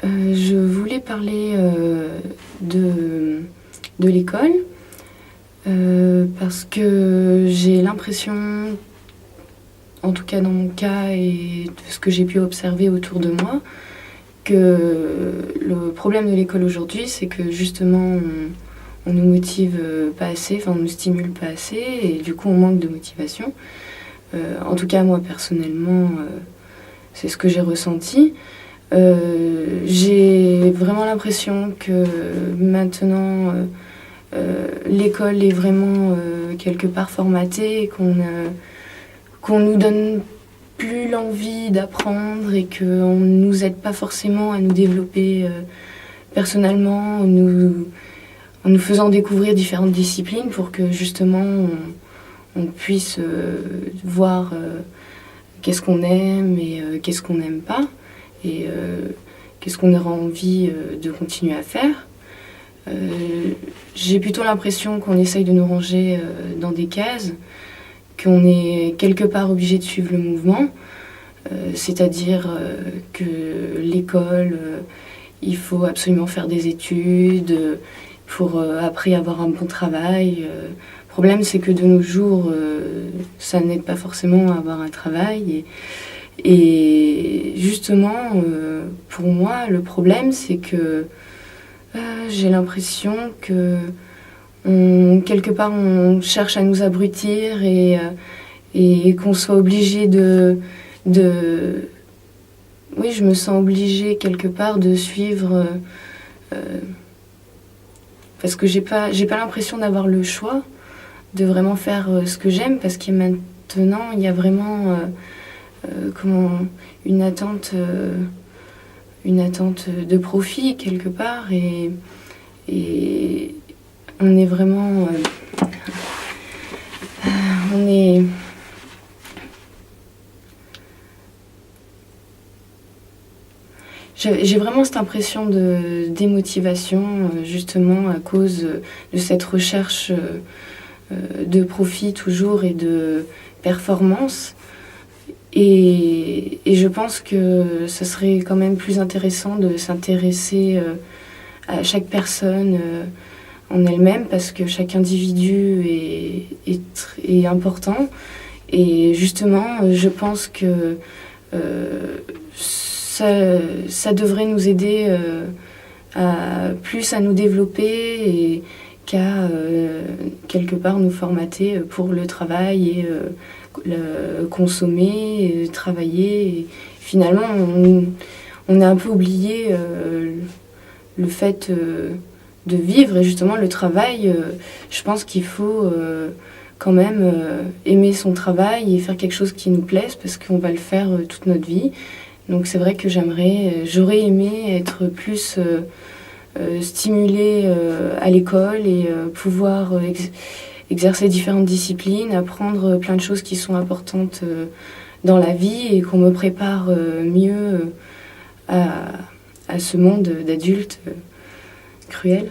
Je voulais parler de l'école parce que j'ai l'impression, en tout cas dans mon cas et de ce que j'ai pu observer autour de moi, que le problème de l'école aujourd'hui, c'est que justement on nous motive pas assez, enfin on nous stimule pas assez et du coup on manque de motivation. En tout cas moi personnellement, c'est ce que j'ai ressenti. J'ai vraiment l'impression que maintenant l'école est vraiment quelque part formatée et qu'on nous donne plus l'envie d'apprendre et qu'on ne nous aide pas forcément à nous développer personnellement en nous faisant découvrir différentes disciplines pour que justement on puisse voir qu'est-ce qu'on aime et qu'est-ce qu'on n'aime pas et qu'est-ce qu'on aura envie de continuer à faire. J'ai plutôt l'impression qu'on essaye de nous ranger dans des cases, qu'on est quelque part obligé de suivre le mouvement, c'est-à-dire que l'école, il faut absolument faire des études pour après avoir un bon travail. Le problème, c'est que de nos jours, ça n'aide pas forcément à avoir un travail. Et justement, pour moi, le problème, c'est que j'ai l'impression que quelque part, on cherche à nous abrutir et qu'on soit obligé Oui, je me sens obligée quelque part de suivre... parce que j'ai pas l'impression d'avoir le choix de vraiment faire ce que j'aime, parce que maintenant, il y a vraiment une attente de profit quelque part et on est vraiment j'ai vraiment cette impression de démotivation justement à cause de cette recherche de profit toujours et de performance. Et je pense que ce serait quand même plus intéressant de s'intéresser à chaque personne en elle-même, parce que chaque individu est important. Et justement, je pense que ça devrait nous aider plus à nous développer et qu'à quelque part nous formater pour le travail et consommer, travailler. Et finalement, on a un peu oublié le fait de vivre, et justement le travail. Je pense qu'il faut quand même aimer son travail et faire quelque chose qui nous plaise, parce qu'on va le faire toute notre vie. Donc c'est vrai que j'aurais aimé être plus stimulée à l'école et pouvoir exercer différentes disciplines, apprendre plein de choses qui sont importantes dans la vie, et qu'on me prépare mieux à ce monde d'adulte cruel.